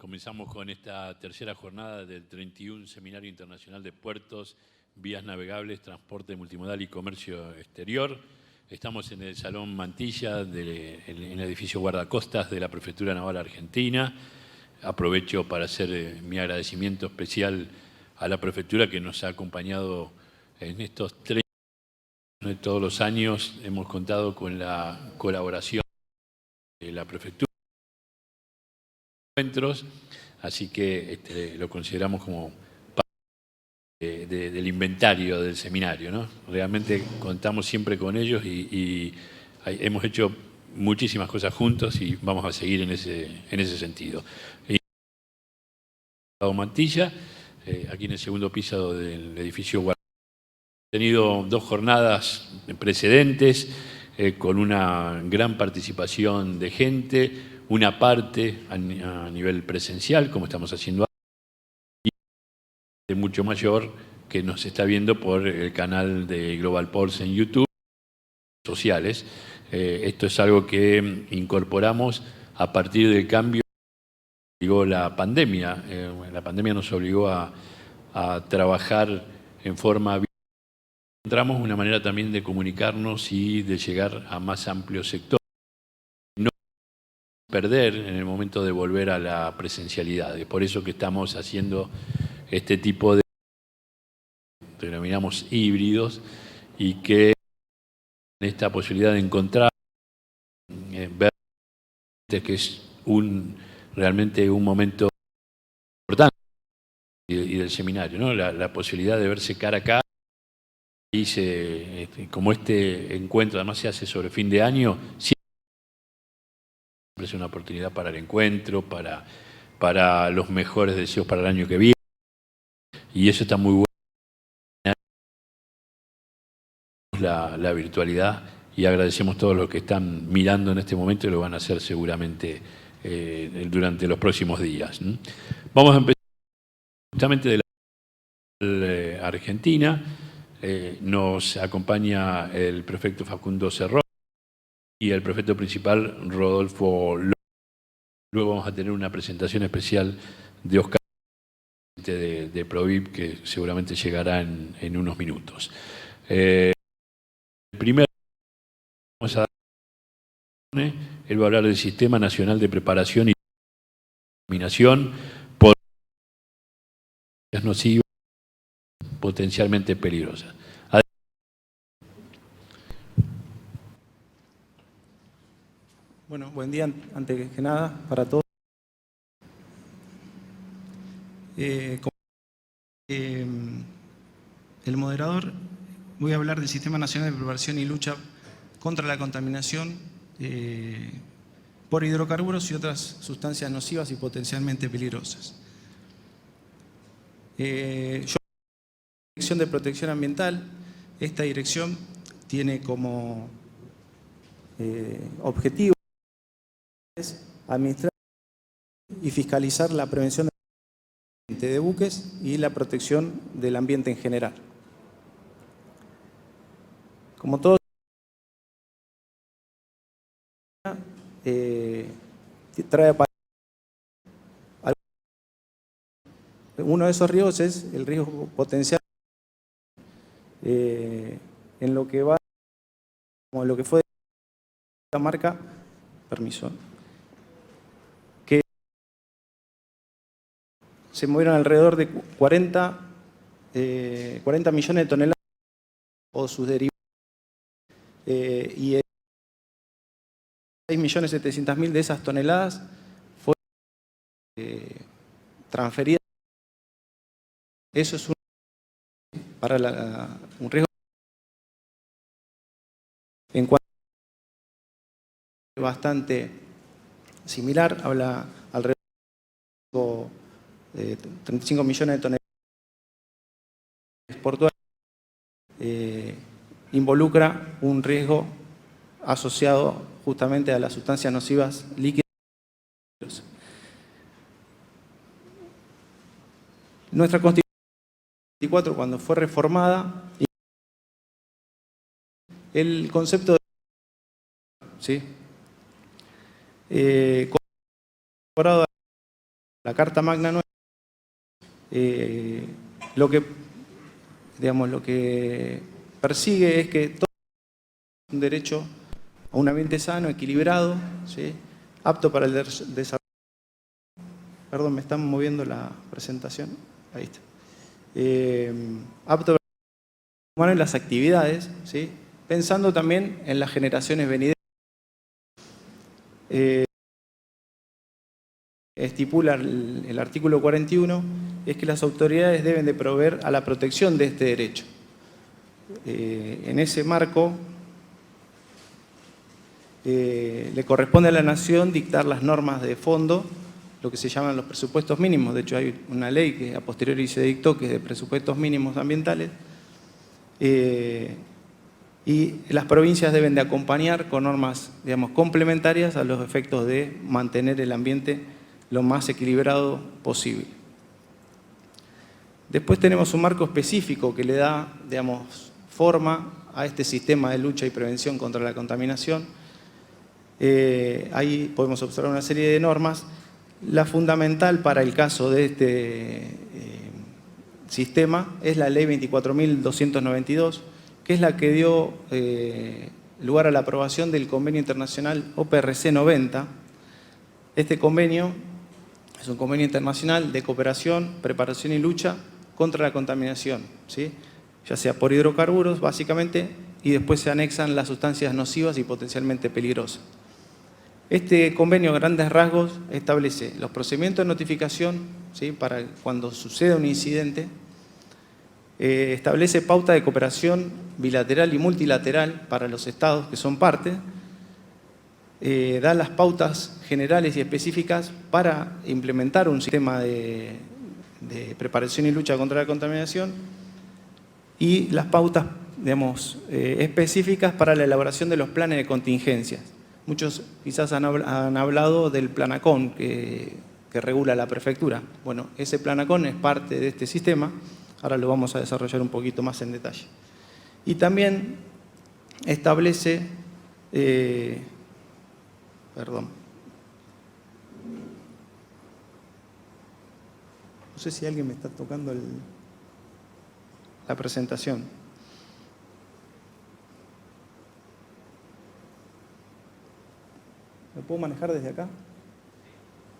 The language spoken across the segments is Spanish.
Comenzamos con esta tercera jornada del 31 Seminario Internacional de Puertos, Vías Navegables, Transporte Multimodal y Comercio Exterior. Estamos en el Salón Mantilla, en el edificio Guardacostas de la Prefectura Naval Argentina. Aprovecho para hacer mi agradecimiento especial a la Prefectura que nos ha acompañado en estos 30 años. Todos los años hemos contado con la colaboración de la Prefectura. Encuentros, así que lo consideramos como parte del inventario del seminario, ¿no? Realmente contamos siempre con ellos y hemos hecho muchísimas cosas juntos y vamos a seguir en ese sentido. Mantilla, aquí en el segundo piso del edificio Guardia. Hemos tenido 2 jornadas precedentes con una gran participación de gente, una parte a nivel presencial, como estamos haciendo ahora, y de mucho mayor que nos está viendo por el canal de Global Ports en YouTube, sociales. Esto es algo que incorporamos a partir del cambio que llegó la pandemia. La pandemia nos obligó a trabajar en forma virtual. Encontramos una manera también de comunicarnos y de llegar a más amplios sectores. No perder en el momento de volver a la presencialidad. Es por eso que estamos haciendo este tipo de denominamos híbridos y que esta posibilidad de encontrar, ver que es realmente un momento importante y del seminario, ¿no? La posibilidad de verse cara a cara. Y como este encuentro además se hace sobre fin de año, siempre es una oportunidad para el encuentro, para los mejores deseos para el año que viene. Y eso está muy bueno. La virtualidad y agradecemos a todos los que están mirando en este momento y lo van a hacer seguramente durante los próximos días. Vamos a empezar justamente de la Argentina. Nos acompaña el prefecto Facundo Cerrón y el prefecto principal Rodolfo López. Luego vamos a tener una presentación especial de Oscar de Provip que seguramente llegará en unos minutos. Primero vamos a dar, él va a hablar del Sistema Nacional de Preparación y Contaminación por nocivas potencialmente peligrosas. Bueno, buen día antes que nada para todos. El moderador, voy a hablar del Sistema Nacional de Preparación y Lucha contra la Contaminación por hidrocarburos y otras sustancias nocivas y potencialmente peligrosas. Yo la Dirección de Protección Ambiental. Esta dirección tiene como objetivo administrar y fiscalizar la prevención de buques y la protección del ambiente en general. Como todos, trae uno de esos riesgos es el riesgo potencial en lo que va, como lo que fue la marca, permiso, que se movieron alrededor de 40 millones de toneladas o sus derivados y 6.700.000 de esas toneladas fueron transferidas. Eso es un riesgo en cuanto bastante similar, habla alrededor de 35 millones de toneladas portuarias, involucra un riesgo asociado justamente a las sustancias nocivas líquidas. Nuestra Constitución 24, cuando fue reformada, el concepto de ¿sí? Incorporado La Carta Magna Nueva, lo que persigue es que todo un derecho a un ambiente sano, equilibrado, ¿sí?, apto para el desarrollo. Perdón, me están moviendo la presentación. Ahí está. Apto para el humano en las actividades, ¿sí?, pensando también en las generaciones venideras. Estipula el artículo 41, es que las autoridades deben de proveer a la protección de este derecho. En ese marco, le corresponde a la Nación dictar las normas de fondo, lo que se llaman los presupuestos mínimos. De hecho, hay una ley que a posteriori se dictó, que es de presupuestos mínimos ambientales, y las provincias deben de acompañar con normas, digamos, complementarias a los efectos de mantener el ambiente lo más equilibrado posible. Después tenemos un marco específico que le da, digamos, forma a este sistema de lucha y prevención contra la contaminación. Ahí podemos observar una serie de normas. La fundamental para el caso de este sistema es la Ley 24.292, que es la que dio lugar a la aprobación del convenio internacional OPRC 90. Este convenio es un convenio internacional de cooperación, preparación y lucha contra la contaminación, ¿sí?, ya sea por hidrocarburos, básicamente, y después se anexan las sustancias nocivas y potencialmente peligrosas. Este convenio, a grandes rasgos, establece los procedimientos de notificación, ¿sí?, para cuando suceda un incidente, establece pauta de cooperación bilateral y multilateral para los estados que son parte, da las pautas generales y específicas para implementar un sistema de preparación y lucha contra la contaminación, y las pautas, digamos, específicas para la elaboración de los planes de contingencias. Muchos quizás han hablado del Planacón que regula la prefectura. Bueno, ese Planacón es parte de este sistema. Ahora lo vamos a desarrollar un poquito más en detalle. Y también establece... Perdón. No sé si alguien me está tocando la presentación. ¿Me puedo manejar desde acá?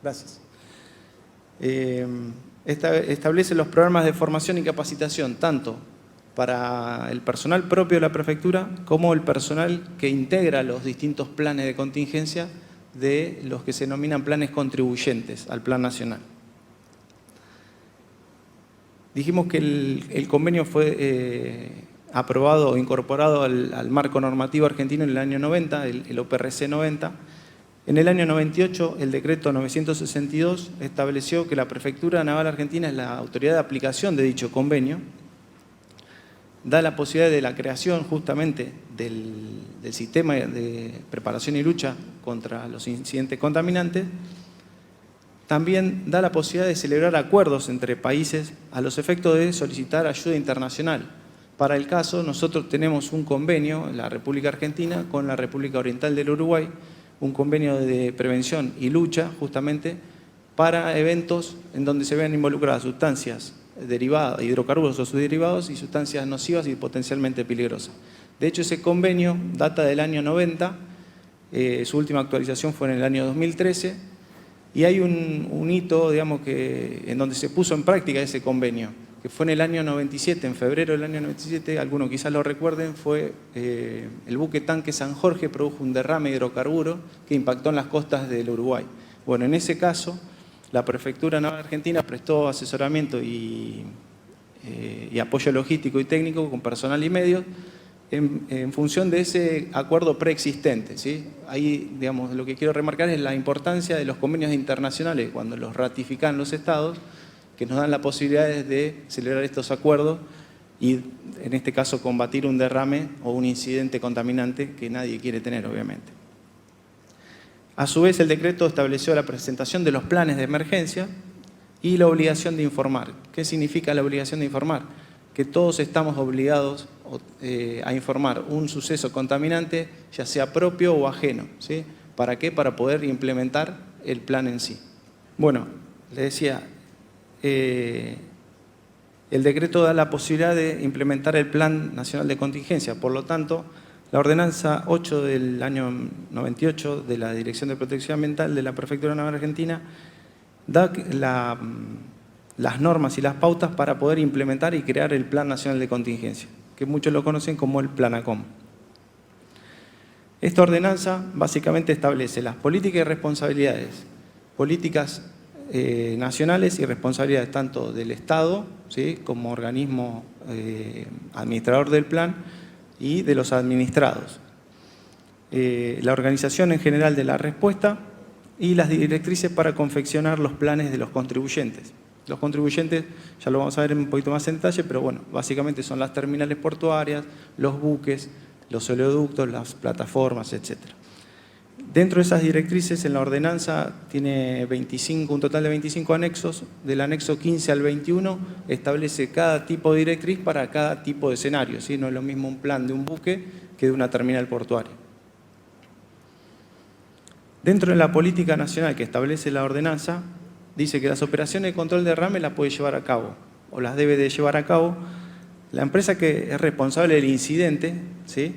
Gracias. Establece los programas de formación y capacitación, tanto para el personal propio de la prefectura como el personal que integra los distintos planes de contingencia de los que se denominan planes contribuyentes al plan nacional. Dijimos que el convenio fue aprobado o incorporado al marco normativo argentino en el año 90, el OPRC 90. En el año 98, el decreto 962 estableció que la Prefectura Naval Argentina es la autoridad de aplicación de dicho convenio. Da la posibilidad de la creación justamente del sistema de preparación y lucha contra los incidentes contaminantes. También da la posibilidad de celebrar acuerdos entre países a los efectos de solicitar ayuda internacional. Para el caso, nosotros tenemos un convenio en la República Argentina con la República Oriental del Uruguay, un convenio de prevención y lucha justamente para eventos en donde se vean involucradas sustancias derivadas, hidrocarburos o sus derivados, y sustancias nocivas y potencialmente peligrosas. De hecho, ese convenio data del año 90, su última actualización fue en el año 2013, y hay un hito, digamos, en donde se puso en práctica ese convenio, que fue en el año 97, en febrero del año 97, algunos quizás lo recuerden, fue el buque tanque San Jorge produjo un derrame de hidrocarburo que impactó en las costas del Uruguay. Bueno, en ese caso, la Prefectura Naval Argentina prestó asesoramiento y apoyo logístico y técnico con personal y medios en función de ese acuerdo preexistente, ¿sí? Ahí, digamos, lo que quiero remarcar es la importancia de los convenios internacionales cuando los ratifican los estados, que nos dan la posibilidad de celebrar estos acuerdos y, en este caso, combatir un derrame o un incidente contaminante que nadie quiere tener, obviamente. A su vez, el decreto estableció la presentación de los planes de emergencia y la obligación de informar. ¿Qué significa la obligación de informar? Que todos estamos obligados a informar un suceso contaminante, ya sea propio o ajeno, ¿sí? ¿Para qué? Para poder implementar el plan en sí. Bueno, le decía, el decreto da la posibilidad de implementar el Plan Nacional de Contingencia. Por lo tanto, la Ordenanza 8 del año 98 de la Dirección de Protección Ambiental de la Prefectura Naval Argentina da las normas y las pautas para poder implementar y crear el Plan Nacional de Contingencia, que muchos lo conocen como el Planacom. Esta ordenanza básicamente establece las políticas y responsabilidades, políticas nacionales y responsabilidades tanto del Estado, ¿sí?, como organismo administrador del plan, y de los administrados. La organización en general de la respuesta y las directrices para confeccionar los planes de los contribuyentes. Los contribuyentes, ya lo vamos a ver un poquito más en detalle, pero bueno, básicamente son las terminales portuarias, los buques, los oleoductos, las plataformas, etc. Dentro de esas directrices, en la ordenanza tiene un total de 25 anexos. Del anexo 15 al 21 establece cada tipo de directriz para cada tipo de escenario, ¿sí? No es lo mismo un plan de un buque que de una terminal portuaria. Dentro de la política nacional que establece la ordenanza, dice que las operaciones de control de derrame las puede llevar a cabo, o las debe de llevar a cabo, la empresa que es responsable del incidente, ¿sí?,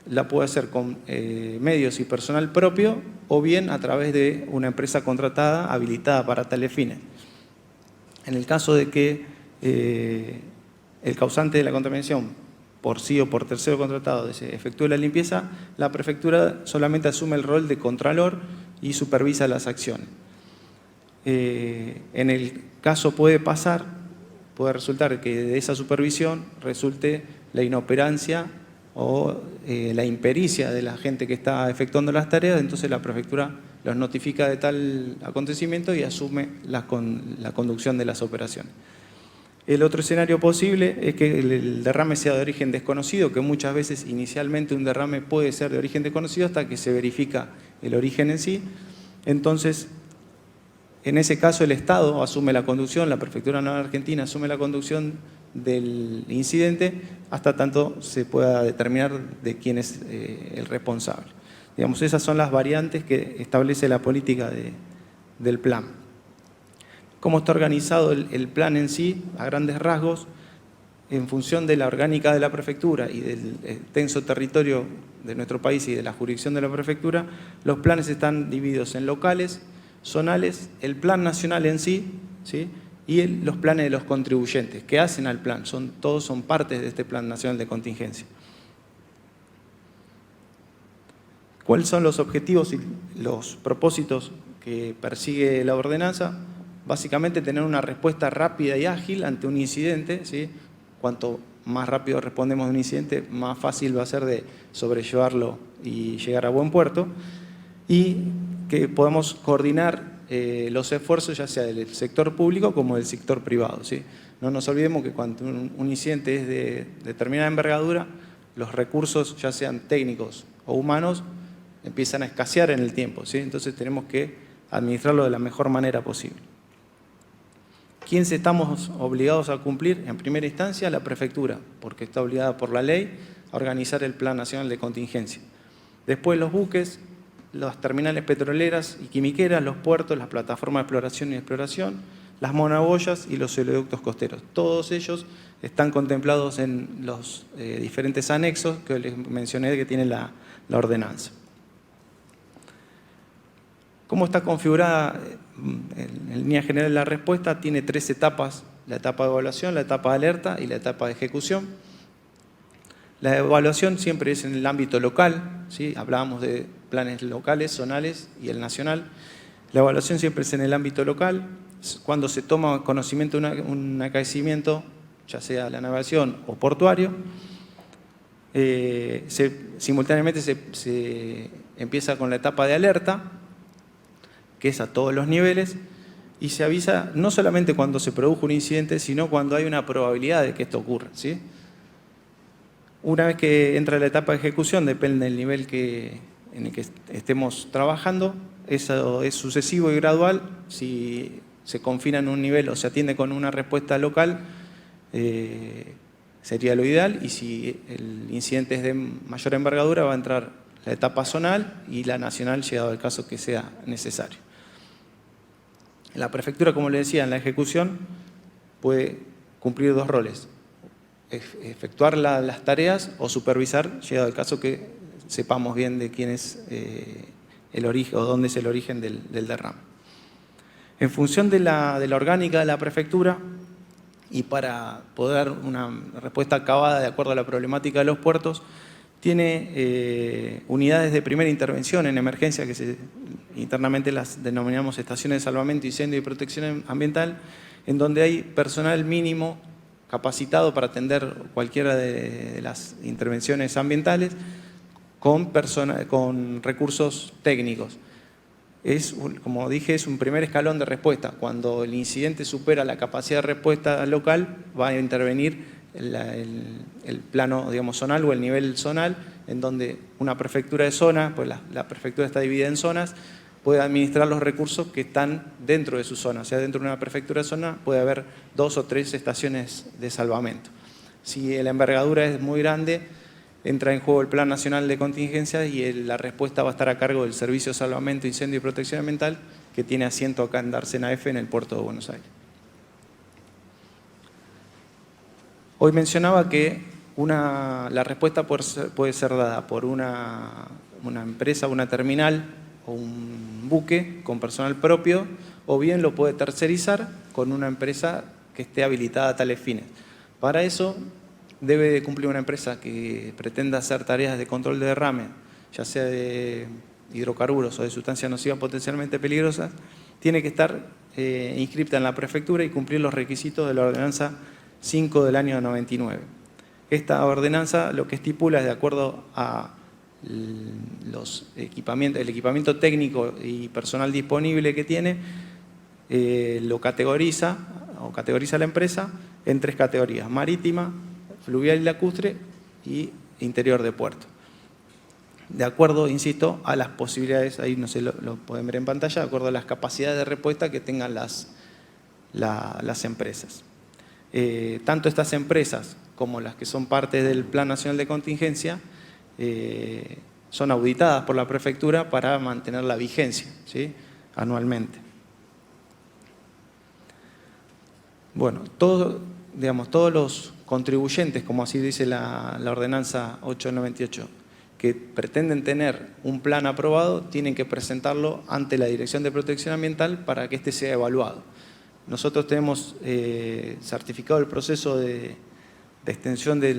la puede hacer con medios y personal propio o bien a través de una empresa contratada habilitada para tales fines. En el caso de que el causante de la contaminación, por sí o por tercero contratado, se efectúe la limpieza, la prefectura solamente asume el rol de contralor y supervisa las acciones. En el caso puede resultar que de esa supervisión resulte la inoperancia o la impericia de la gente que está efectuando las tareas, entonces la prefectura los notifica de tal acontecimiento y asume la conducción de las operaciones. El otro escenario posible es que el derrame sea de origen desconocido, que muchas veces inicialmente un derrame puede ser de origen desconocido hasta que se verifica el origen en sí. Entonces, en ese caso el Estado asume la conducción, la Prefectura Naval Argentina asume la conducción del incidente hasta tanto se pueda determinar de quién es el responsable. Digamos, esas son las variantes que establece la política del plan. ¿Cómo está organizado el plan en sí? A grandes rasgos, en función de la orgánica de la prefectura y del extenso territorio de nuestro país y de la jurisdicción de la prefectura, los planes están divididos en locales, zonales, el plan nacional en sí, ¿sí?, y los planes de los contribuyentes que hacen al plan. Todos son partes de este Plan Nacional de Contingencia. ¿Cuáles son los objetivos y los propósitos que persigue la ordenanza? Básicamente tener una respuesta rápida y ágil ante un incidente, ¿sí? Cuanto más rápido respondemos a un incidente, más fácil va a ser de sobrellevarlo y llegar a buen puerto. Y que podamos coordinar los esfuerzos ya sea del sector público como del sector privado, ¿sí? No nos olvidemos que cuando un incidente es de determinada envergadura, los recursos, ya sean técnicos o humanos, empiezan a escasear en el tiempo, ¿sí? Entonces tenemos que administrarlo de la mejor manera posible. ¿Quiénes estamos obligados a cumplir? En primera instancia, la prefectura, porque está obligada por la ley a organizar el Plan Nacional de Contingencia. Después los buques, las terminales petroleras y quimiqueras, los puertos, las plataformas de exploración y exploración, las monoboyas y los oleoductos costeros. Todos ellos están contemplados en los diferentes anexos que les mencioné que tiene la ordenanza. ¿Cómo está configurada? En línea general la respuesta tiene 3 etapas: la etapa de evaluación, la etapa de alerta y la etapa de ejecución. La evaluación siempre es en el ámbito local, ¿sí? Hablábamos de planes locales, zonales y el nacional. La evaluación siempre es en el ámbito local. Cuando se toma conocimiento de un acaecimiento, ya sea la navegación o portuario, simultáneamente se empieza con la etapa de alerta, que es a todos los niveles, y se avisa no solamente cuando se produjo un incidente, sino cuando hay una probabilidad de que esto ocurra, ¿sí? Una vez que entra la etapa de ejecución, depende del nivel en el que estemos trabajando, eso es sucesivo y gradual. Si se confina en un nivel o se atiende con una respuesta local, sería lo ideal, y si el incidente es de mayor envergadura, va a entrar la etapa zonal y la nacional, llegado el caso que sea necesario. La prefectura, como le decía, en la ejecución puede cumplir dos roles: efectuar las tareas o supervisar, llegado el caso que sepamos bien de quién es el origen o dónde es el origen del derrame. En función de la orgánica de la prefectura, y para poder dar una respuesta acabada de acuerdo a la problemática de los puertos, tiene unidades de primera intervención en emergencia, que internamente las denominamos estaciones de salvamento, incendio y protección ambiental, en donde hay personal mínimo capacitado para atender cualquiera de las intervenciones ambientales con recursos técnicos. Como dije, es un primer escalón de respuesta. Cuando el incidente supera la capacidad de respuesta local, va a intervenir el plano, digamos, zonal o el nivel zonal, en donde una prefectura de zona, pues la prefectura está dividida en zonas, puede administrar los recursos que están dentro de su zona. O sea, dentro de una prefectura de zona puede haber 2 o 3 estaciones de salvamento. Si la envergadura es muy grande, entra en juego el Plan Nacional de Contingencias y la respuesta va a estar a cargo del Servicio de Salvamento, Incendio y Protección Ambiental, que tiene asiento acá en Dársena F, en el puerto de Buenos Aires. Hoy mencionaba que la respuesta puede ser dada por una empresa, una terminal o un buque con personal propio, o bien lo puede tercerizar con una empresa que esté habilitada a tales fines. Para eso debe de cumplir una empresa que pretenda hacer tareas de control de derrame, ya sea de hidrocarburos o de sustancias nocivas potencialmente peligrosas, tiene que estar inscripta en la prefectura y cumplir los requisitos de la ordenanza 5 del año 99. Esta ordenanza lo que estipula es, de acuerdo a el equipamiento técnico y personal disponible que tiene, lo categoriza la empresa en 3 categorías: marítima, fluvial y lacustre y interior de puerto. De acuerdo, insisto, a las posibilidades, ahí no sé, lo pueden ver en pantalla, de acuerdo a las capacidades de respuesta que tengan las empresas. Tanto estas empresas como las que son parte del Plan Nacional de Contingencia son auditadas por la prefectura para mantener la vigencia, ¿sí?, anualmente. Bueno, todos los contribuyentes, como así dice la ordenanza 898, que pretenden tener un plan aprobado, tienen que presentarlo ante la Dirección de Protección Ambiental para que éste sea evaluado. Nosotros tenemos certificado el proceso de extensión de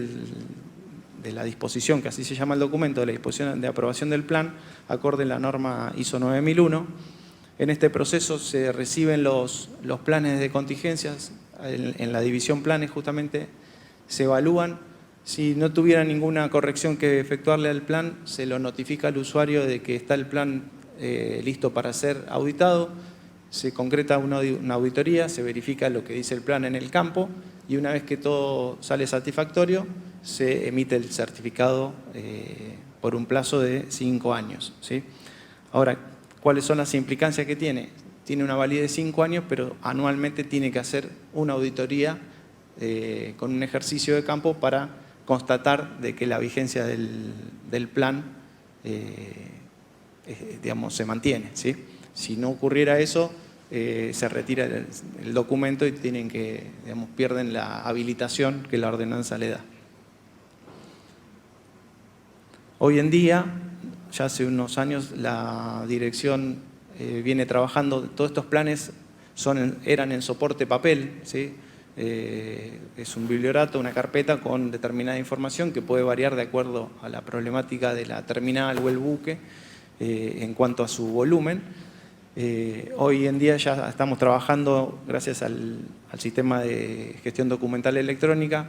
la disposición, que así se llama el documento, de la disposición de aprobación del plan, acorde a la norma ISO 9001. En este proceso se reciben los planes de contingencias, en la división planes justamente se evalúan. Si no tuviera ninguna corrección que efectuarle al plan, se lo notifica al usuario de que está el plan listo para ser auditado, se concreta una auditoría, se verifica lo que dice el plan en el campo y una vez que todo sale satisfactorio, se emite el certificado por un plazo de 5 años, ¿sí? Ahora, ¿cuáles son las implicancias que tiene? Tiene una validez de 5 años, pero anualmente tiene que hacer una auditoría con un ejercicio de campo para constatar de que la vigencia del plan se mantiene, ¿sí? Si no ocurriera eso, se retira el documento y pierden la habilitación que la ordenanza le da. Hoy en día, ya hace unos años, la dirección viene trabajando, todos estos planes eran en soporte papel, ¿sí? Es un bibliorato, una carpeta con determinada información que puede variar de acuerdo a la problemática de la terminal o el buque en cuanto a su volumen. Hoy en día ya estamos trabajando, gracias al sistema de gestión documental electrónica,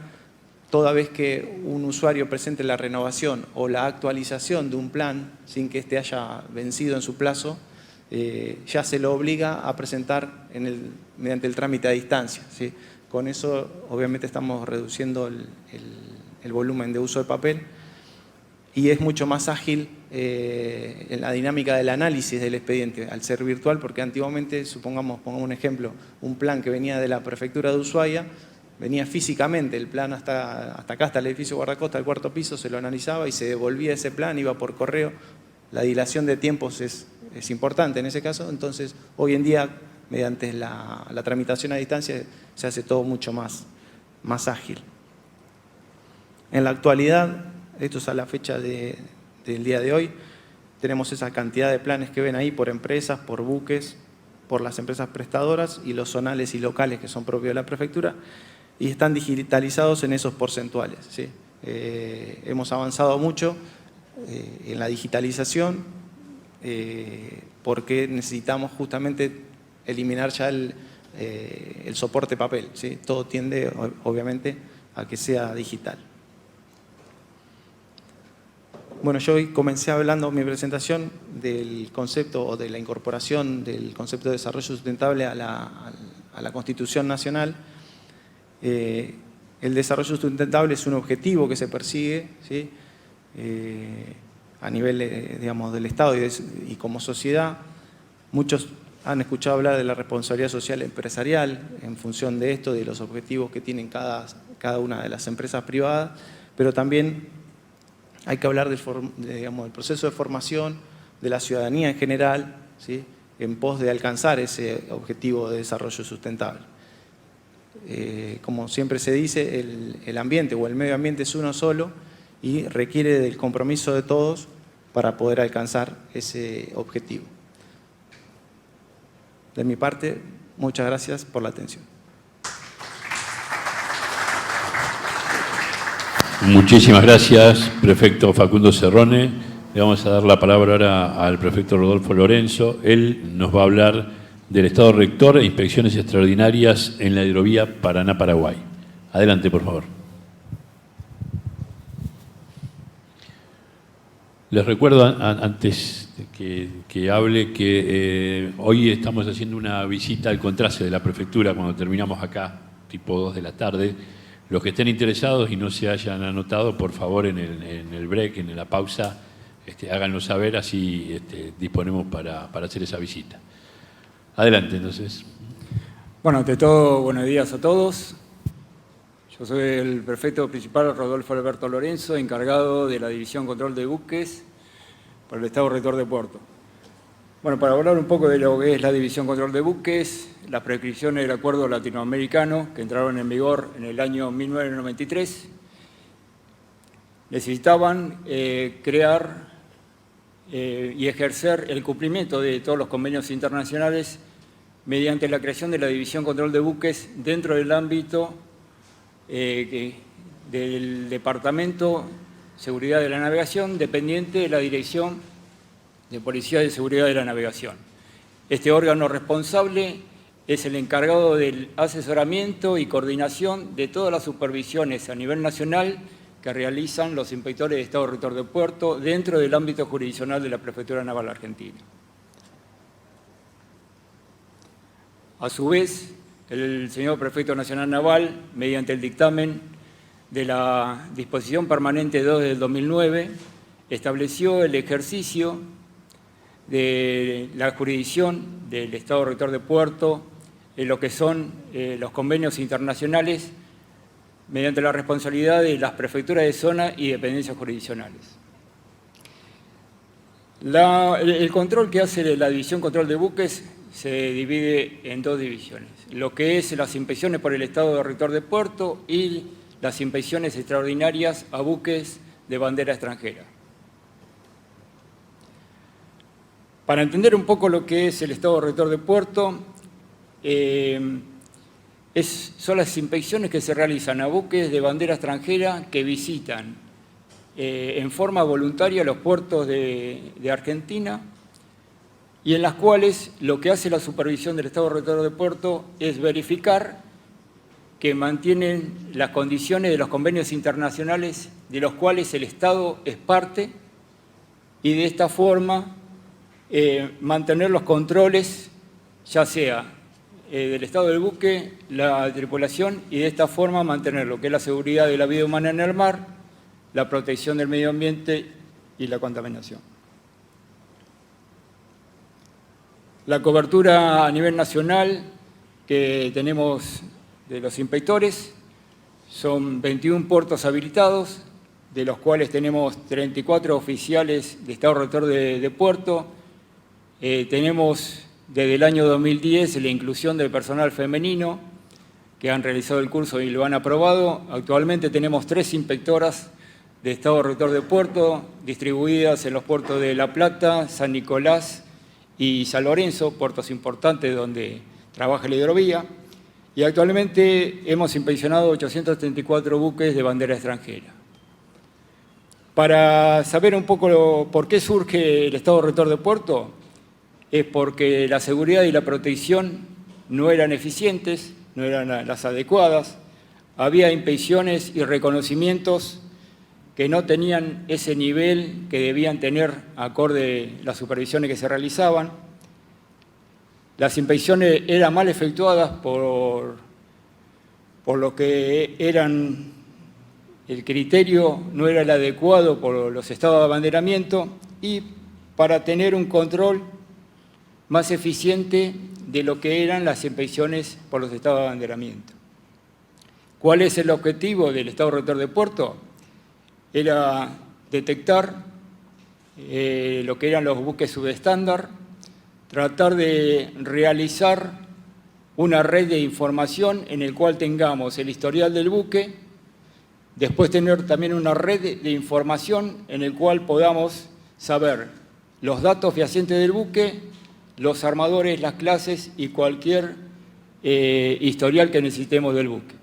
toda vez que un usuario presente la renovación o la actualización de un plan sin que éste haya vencido en su plazo, ya se lo obliga a presentar mediante el trámite a distancia, ¿sí? Con eso, obviamente, estamos reduciendo el volumen de uso de papel y es mucho más ágil en la dinámica del análisis del expediente al ser virtual, porque antiguamente, pongamos un ejemplo, un plan que venía de la prefectura de Ushuaia, venía físicamente el plan hasta acá, hasta el edificio guardacosta, al 4º piso, se lo analizaba y se devolvía ese plan, iba por correo. La dilación de tiempos es importante en ese caso, entonces hoy en día mediante la tramitación a distancia se hace todo mucho más ágil. En la actualidad, esto es a la fecha del día de hoy, tenemos esa cantidad de planes que ven ahí por empresas, por buques, por las empresas prestadoras y los zonales y locales que son propios de la prefectura, y están digitalizados en esos porcentuales, ¿sí? Hemos avanzado mucho en la digitalización porque necesitamos justamente eliminar ya el soporte papel, ¿sí? Todo tiende, obviamente, a que sea digital. Bueno, yo hoy comencé hablando mi presentación del concepto o de la incorporación del concepto de desarrollo sustentable a la Constitución Nacional. El desarrollo sustentable es un objetivo que se persigue, ¿sí? A nivel, digamos, del Estado y como sociedad. Muchos han escuchado hablar de la responsabilidad social empresarial en función de esto, de los objetivos que tienen cada una de las empresas privadas, pero también hay que hablar del proceso de formación de la ciudadanía en general, ¿sí? En pos de alcanzar ese objetivo de desarrollo sustentable. Como siempre se dice, el ambiente o el medio ambiente es uno solo y requiere del compromiso de todos para poder alcanzar ese objetivo. De mi parte, muchas gracias por la atención. Muchísimas gracias, prefecto Facundo Cerrone. Le vamos a dar la palabra ahora al prefecto Rodolfo Lorenzo. Él nos va a hablar del Estado Rector e inspecciones extraordinarias en la hidrovía Paraná-Paraguay. Adelante, por favor. Les recuerdo, antes que hable, que hoy estamos haciendo una visita al Contrase de la prefectura cuando terminamos acá, tipo 2 de la tarde. Los que estén interesados y no se hayan anotado, por favor, en el break, en la pausa, háganlo saber, así disponemos para hacer esa visita. Adelante, entonces. Bueno, ante todo, buenos días a todos. Yo soy el prefecto principal, Rodolfo Alberto Lorenzo, encargado de la División Control de Buques para el Estado Rector de Puerto. Bueno, para hablar un poco de lo que es la División Control de Buques, las prescripciones del Acuerdo Latinoamericano que entraron en vigor en el año 1993, necesitaban crear y ejercer el cumplimiento de todos los convenios internacionales mediante la creación de la División Control de Buques dentro del ámbito del Departamento Seguridad de la Navegación, dependiente de la Dirección de Policía de Seguridad de la Navegación. Este órgano responsable es el encargado del asesoramiento y coordinación de todas las supervisiones a nivel nacional que realizan los inspectores de Estado Rector de Puerto dentro del ámbito jurisdiccional de la Prefectura Naval Argentina. A su vez, el señor Prefecto Nacional Naval, mediante el dictamen de la Disposición Permanente 2 del 2009, estableció el ejercicio de la jurisdicción del Estado Rector de Puerto en lo que son los convenios internacionales mediante la responsabilidad de las prefecturas de zona y dependencias jurisdiccionales. El control que hace la División Control de Buques se divide en 2 divisiones, lo que es las inspecciones por el Estado Rector de Puerto y las inspecciones extraordinarias a buques de bandera extranjera. Para entender un poco lo que es el Estado Rector de Puerto, son las inspecciones que se realizan a buques de bandera extranjera que visitan en forma voluntaria los puertos de Argentina y en las cuales lo que hace la supervisión del Estado Rector de Puerto es verificar que mantienen las condiciones de los convenios internacionales de los cuales el Estado es parte y de esta forma mantener los controles, ya sea del estado del buque, la tripulación, y de esta forma mantener lo que es la seguridad de la vida humana en el mar, la protección del medio ambiente y la contaminación. La cobertura a nivel nacional que tenemos de los inspectores son 21 puertos habilitados, de los cuales tenemos 34 oficiales de Estado Rector de Puerto. Tenemos desde el año 2010 la inclusión del personal femenino que han realizado el curso y lo han aprobado. Actualmente tenemos 3 inspectoras de Estado Rector de Puerto, distribuidas en los puertos de La Plata, San Nicolás y San Lorenzo, puertos importantes donde trabaja la hidrovía. Y actualmente hemos inspeccionado 834 buques de bandera extranjera. Para saber un poco por qué surge el Estado Rector de Puerto, es porque la seguridad y la protección no eran eficientes, no eran las adecuadas, había inspecciones y reconocimientos que no tenían ese nivel que debían tener acorde a las supervisiones que se realizaban. Las inspecciones eran mal efectuadas por lo que eran, el criterio no era el adecuado por los estados de abanderamiento y para tener un control más eficiente de lo que eran las inspecciones por los estados de abanderamiento. ¿Cuál es el objetivo del Estado Rector de Puerto? Era detectar lo que eran los buques subestándar, tratar de realizar una red de información en el cual tengamos el historial del buque, después tener también una red de información en el cual podamos saber los datos fehacientes del buque, los armadores, las clases y cualquier historial que necesitemos del buque.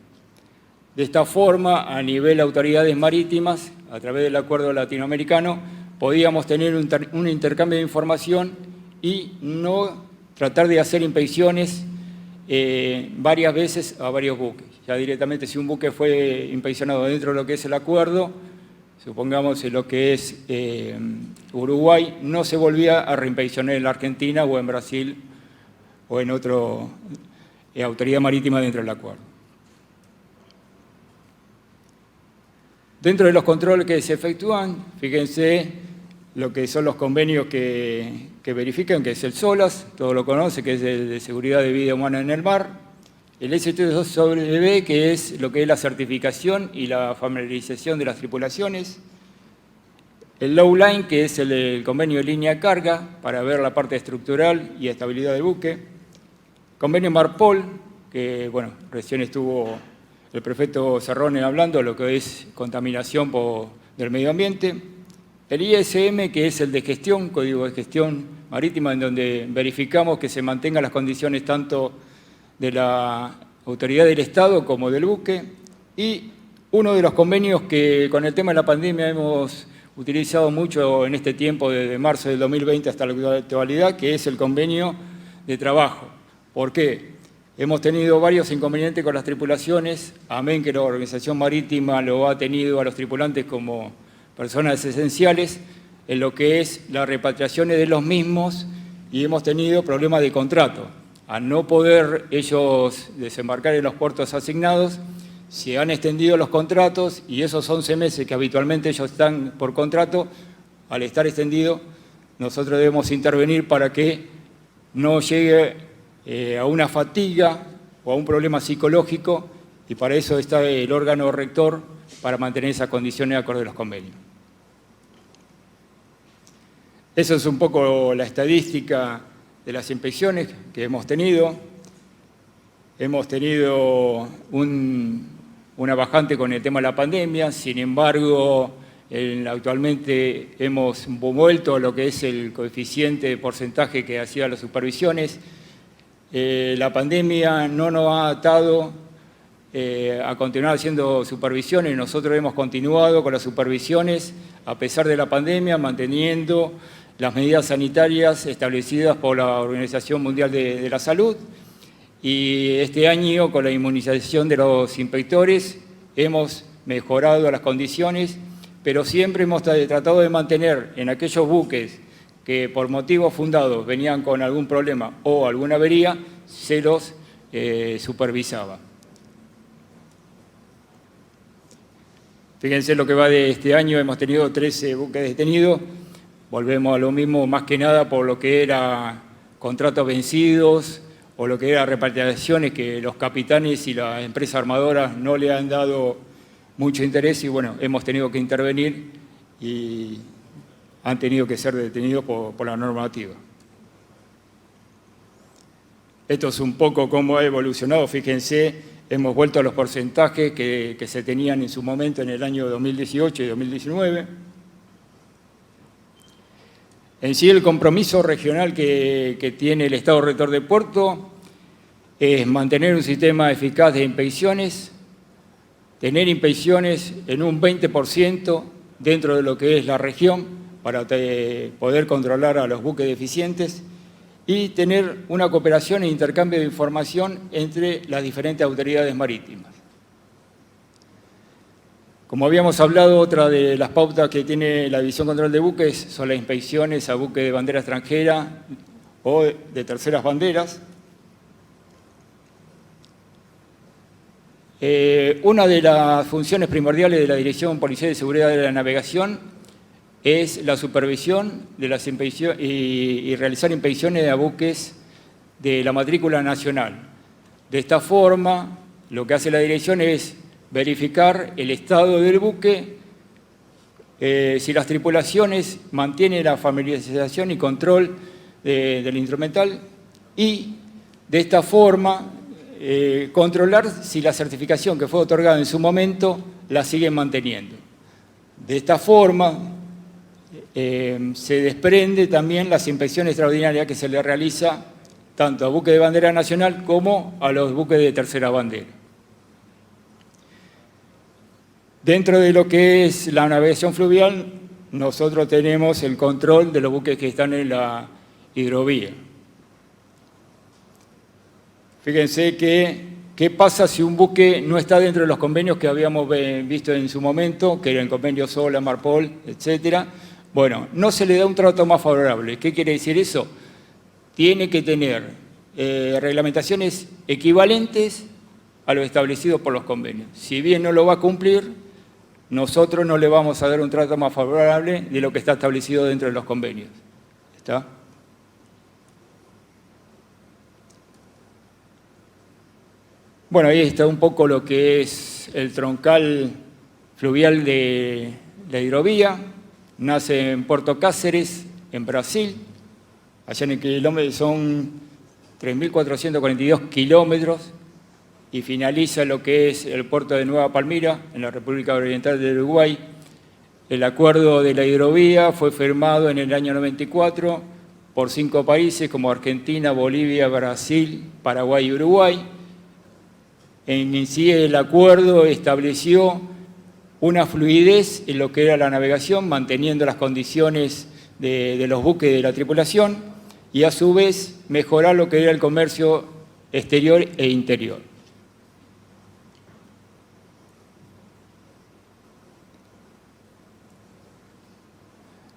De esta forma, a nivel de autoridades marítimas, a través del acuerdo latinoamericano, podíamos tener un intercambio de información y no tratar de hacer inspecciones varias veces a varios buques. Ya directamente, si un buque fue inspeccionado dentro de lo que es el acuerdo, supongamos en lo que es Uruguay, no se volvía a reinspeccionar en la Argentina o en Brasil o en otra autoridad marítima dentro del acuerdo. Dentro de los controles que se efectúan, fíjense lo que son los convenios que verifican, que es el SOLAS, todo lo conoce, que es el de seguridad de vida humana en el mar, el STW, que es lo que es la certificación y la familiarización de las tripulaciones, el Lowline, que es el convenio de línea de carga, para ver la parte estructural y estabilidad del buque, convenio Marpol, que bueno, recién estuvo el prefecto Cerrone hablando de lo que es contaminación del medio ambiente, el ISM, que es el de gestión, Código de Gestión Marítima, en donde verificamos que se mantengan las condiciones tanto de la autoridad del Estado como del buque, y uno de los convenios que con el tema de la pandemia hemos utilizado mucho en este tiempo, desde marzo del 2020 hasta la actualidad, que es el convenio de trabajo. ¿Por qué? Hemos tenido varios inconvenientes con las tripulaciones, amén que la Organización Marítima lo ha tenido a los tripulantes como personas esenciales, en lo que es las repatriaciones de los mismos, y hemos tenido problemas de contrato. Al no poder ellos desembarcar en los puertos asignados, se han extendido los contratos y esos 11 meses que habitualmente ellos están por contrato, al estar extendido, nosotros debemos intervenir para que no llegue a una fatiga o a un problema psicológico, y para eso está el órgano rector para mantener esas condiciones acorde a los convenios. Eso es un poco la estadística de las inspecciones que hemos tenido. Hemos tenido una bajante con el tema de la pandemia, sin embargo, actualmente hemos vuelto a lo que es el coeficiente de porcentaje que hacía las supervisiones. La pandemia no nos ha atado a continuar haciendo supervisiones. Nosotros hemos continuado con las supervisiones a pesar de la pandemia, manteniendo las medidas sanitarias establecidas por la Organización Mundial de la Salud. Y este año, con la inmunización de los inspectores, hemos mejorado las condiciones, pero siempre hemos tratado de mantener en aquellos buques que por motivos fundados venían con algún problema o alguna avería, se los supervisaba. Fíjense lo que va de este año, hemos tenido 13 buques detenidos, volvemos a lo mismo más que nada por lo que era contratos vencidos o lo que era repatriaciones que los capitanes y las empresas armadoras no le han dado mucho interés y bueno, hemos tenido que intervenir y han tenido que ser detenidos por la normativa. Esto es un poco cómo ha evolucionado. Fíjense, hemos vuelto a los porcentajes que se tenían en su momento en el año 2018 y 2019. En sí, el compromiso regional que tiene el Estado Rector de Puerto es mantener un sistema eficaz de inspecciones, tener inspecciones en un 20% dentro de lo que es la región para poder controlar a los buques deficientes y tener una cooperación e intercambio de información entre las diferentes autoridades marítimas. Como habíamos hablado, otra de las pautas que tiene la División Control de Buques son las inspecciones a buques de bandera extranjera o de terceras banderas. Una de las funciones primordiales de la Dirección Policial de Seguridad de la Navegación es la supervisión de las y realizar inspecciones a buques de la matrícula nacional. De esta forma, lo que hace la dirección es verificar el estado del buque, si las tripulaciones mantienen la familiarización y control del instrumental y de esta forma controlar si la certificación que fue otorgada en su momento la siguen manteniendo. De esta forma se desprende también las inspecciones extraordinarias que se le realiza tanto a buques de bandera nacional como a los buques de tercera bandera. Dentro de lo que es la navegación fluvial, nosotros tenemos el control de los buques que están en la hidrovía. Fíjense qué pasa si un buque no está dentro de los convenios que habíamos visto en su momento, que era el convenio SOLA, Marpol, etc. Bueno, no se le da un trato más favorable. ¿Qué quiere decir eso? Tiene que tener reglamentaciones equivalentes a lo establecido por los convenios. Si bien no lo va a cumplir, nosotros no le vamos a dar un trato más favorable de lo que está establecido dentro de los convenios. ¿Está? Bueno, ahí está un poco lo que es el troncal fluvial de la hidrovía. Nace en Puerto Cáceres, en Brasil. Allá en el kilómetro son 3.442 kilómetros. Y finaliza lo que es el puerto de Nueva Palmira, en la República Oriental del Uruguay. El acuerdo de la hidrovía fue firmado en el año 94 por 5 países como Argentina, Bolivia, Brasil, Paraguay y Uruguay. En sí el acuerdo estableció una fluidez en lo que era la navegación, manteniendo las condiciones de los buques de la tripulación y a su vez mejorar lo que era el comercio exterior e interior.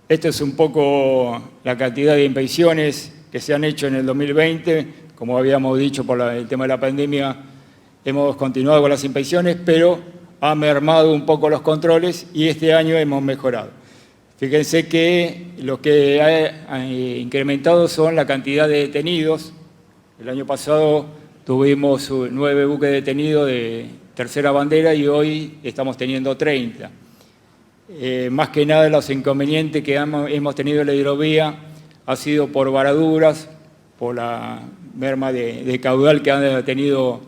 Esto es un poco la cantidad de inspecciones que se han hecho en el 2020. Como habíamos dicho, por el tema de la pandemia, hemos continuado con las inspecciones, pero ha mermado un poco los controles y este año hemos mejorado. Fíjense que lo que ha incrementado son la cantidad de detenidos. El año pasado tuvimos 9 buques detenidos de tercera bandera y hoy estamos teniendo 30. Más que nada los inconvenientes que hemos tenido en la hidrovía ha sido por varaduras, por la merma de caudal que ha tenido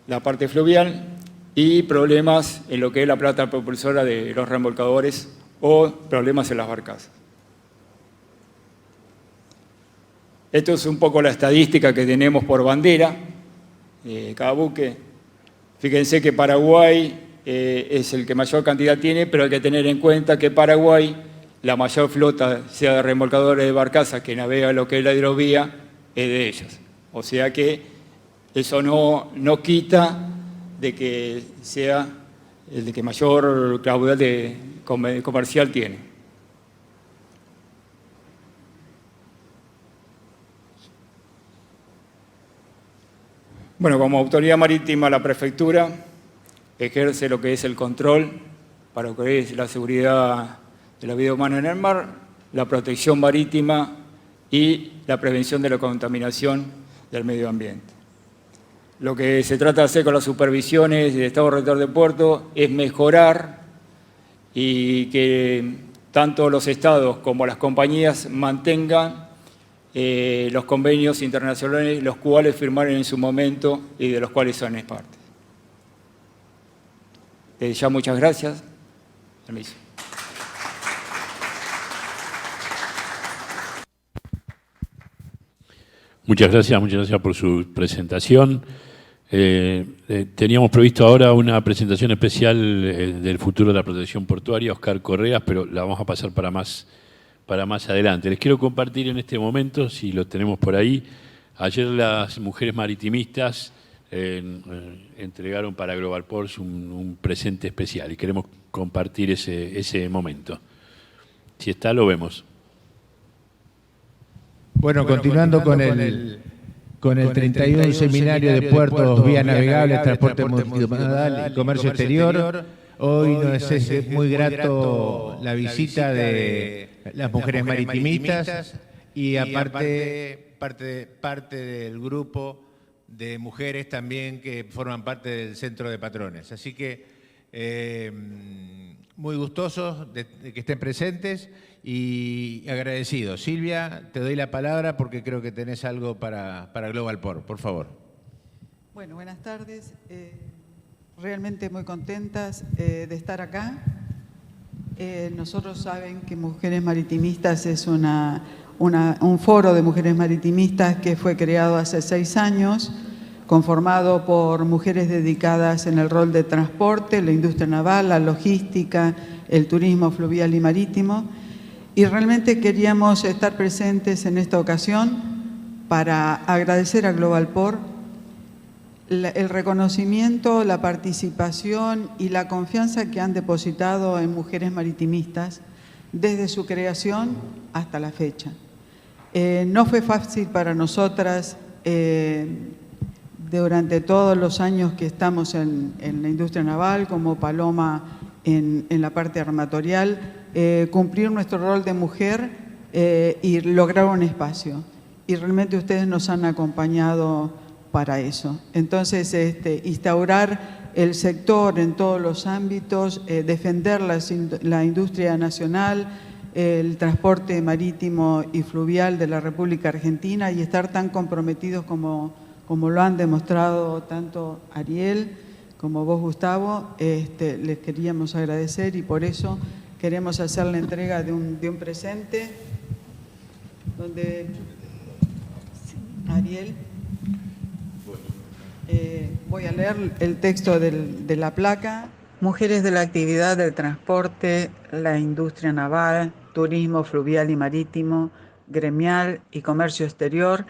la parte fluvial y problemas en lo que es la plata propulsora de los remolcadores o problemas en las barcazas. Esto es un poco la estadística que tenemos por bandera, cada buque. Fíjense que Paraguay es el que mayor cantidad tiene, pero hay que tener en cuenta que Paraguay, la mayor flota, sea de remolcadores de barcazas que navega lo que es la hidrovía, es de ellos. O sea que eso no quita de que sea el de que mayor caudal comercial tiene. Bueno, como autoridad marítima, la prefectura ejerce lo que es el control para lo que es la seguridad de la vida humana en el mar, la protección marítima y la prevención de la contaminación del medio ambiente. Lo que se trata de hacer con las supervisiones del Estado Rector de Puerto es mejorar y que tanto los estados como las compañías mantengan los convenios internacionales, los cuales firmaron en su momento y de los cuales son parte. Ya muchas gracias. Permiso. Muchas gracias por su presentación. Teníamos previsto ahora una presentación especial del futuro de la protección portuaria, Oscar Correas, pero la vamos a pasar para más adelante. Les quiero compartir en este momento, si lo tenemos por ahí, ayer las mujeres maritimistas entregaron para Global Ports un presente especial y queremos compartir ese momento. Si está, lo vemos. Bueno, continuando con el 31 Seminario de Puertos, Vías Navegables, Transporte Multimodal y Comercio Exterior, hoy nos es muy grato la visita de las mujeres maritimistas y aparte parte del grupo de mujeres también que forman parte del Centro de Patrones. Así que muy gustosos de que estén presentes y agradecidos. Silvia, te doy la palabra porque creo que tenés algo para Global Port, por favor. Bueno, buenas tardes. Realmente muy contentas de estar acá. Nosotros saben que Mujeres Maritimistas es un foro de mujeres maritimistas que fue creado hace 6 años, conformado por mujeres dedicadas en el rol de transporte, la industria naval, la logística, el turismo fluvial y marítimo. Y realmente queríamos estar presentes en esta ocasión para agradecer a Global Port el reconocimiento, la participación y la confianza que han depositado en Mujeres Maritimistas desde su creación hasta la fecha. No fue fácil para nosotras durante todos los años que estamos en la industria naval, como Paloma en la parte armatorial, cumplir nuestro rol de mujer y lograr un espacio. Y realmente ustedes nos han acompañado para eso. Entonces, instaurar el sector en todos los ámbitos, defender la industria nacional, el transporte marítimo y fluvial de la República Argentina y estar tan comprometidos como lo han demostrado tanto Ariel como vos, Gustavo, les queríamos agradecer y por eso queremos hacer la entrega de un presente donde Ariel, voy a leer el texto de la placa. Mujeres de la actividad del transporte, la industria naval, turismo fluvial y marítimo, gremial y comercio exterior,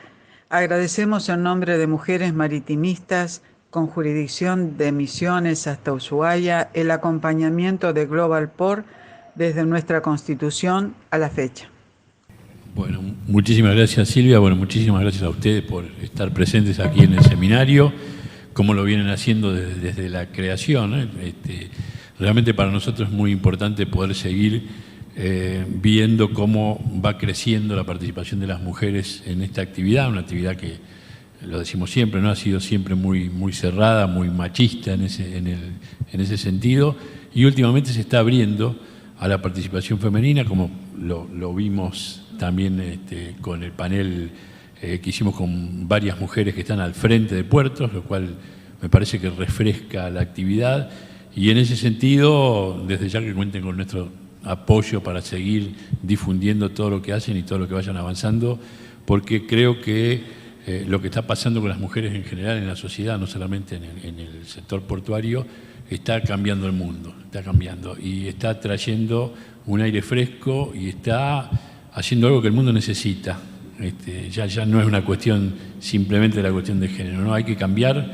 agradecemos en nombre de Mujeres Maritimistas con jurisdicción de Misiones hasta Ushuaia el acompañamiento de Global Port desde nuestra Constitución a la fecha. Bueno, muchísimas gracias, Silvia. Bueno, muchísimas gracias a ustedes por estar presentes aquí en el seminario, como lo vienen haciendo desde la creación, ¿eh? Realmente para nosotros es muy importante poder seguir viendo cómo va creciendo la participación de las mujeres en esta actividad, una actividad que, lo decimos siempre, ¿no? Ha sido siempre muy cerrada, muy machista en ese sentido, y últimamente se está abriendo a la participación femenina, como lo vimos también con el panel que hicimos con varias mujeres que están al frente de puertos, lo cual me parece que refresca la actividad, y en ese sentido, desde ya que cuenten con nuestro apoyo para seguir difundiendo todo lo que hacen y todo lo que vayan avanzando, porque creo que lo que está pasando con las mujeres en general en la sociedad, no solamente en el sector portuario, está cambiando el mundo, está cambiando y está trayendo un aire fresco y está haciendo algo que el mundo necesita. Ya no es una cuestión simplemente de la cuestión de género, ¿no? Hay que cambiar,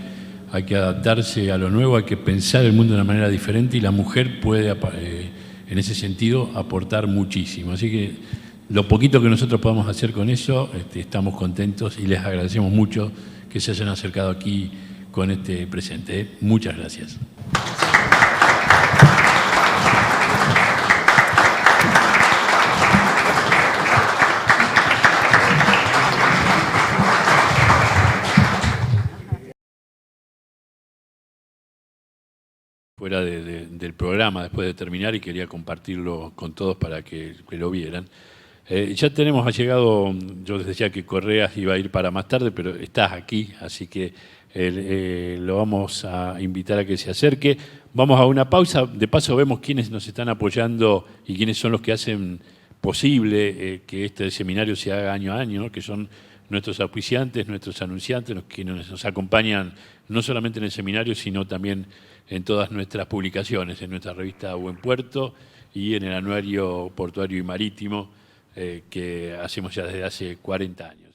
hay que adaptarse a lo nuevo, hay que pensar el mundo de una manera diferente y la mujer puede, en ese sentido, aportar muchísimo. Así que lo poquito que nosotros podamos hacer con eso, estamos contentos y les agradecemos mucho que se hayan acercado aquí con este presente. Muchas gracias. Fuera del programa después de terminar y quería compartirlo con todos para que lo vieran. Ya tenemos allegado, yo les decía que Correas iba a ir para más tarde, pero estás aquí, así que lo vamos a invitar a que se acerque. Vamos a una pausa, de paso vemos quiénes nos están apoyando y quiénes son los que hacen posible que este seminario se haga año a año, ¿no? Que son nuestros auspiciantes, nuestros anunciantes, los que nos acompañan no solamente en el seminario, sino también en todas nuestras publicaciones, en nuestra revista Buen Puerto y en el anuario portuario y marítimo, que hacemos ya desde hace 40 años.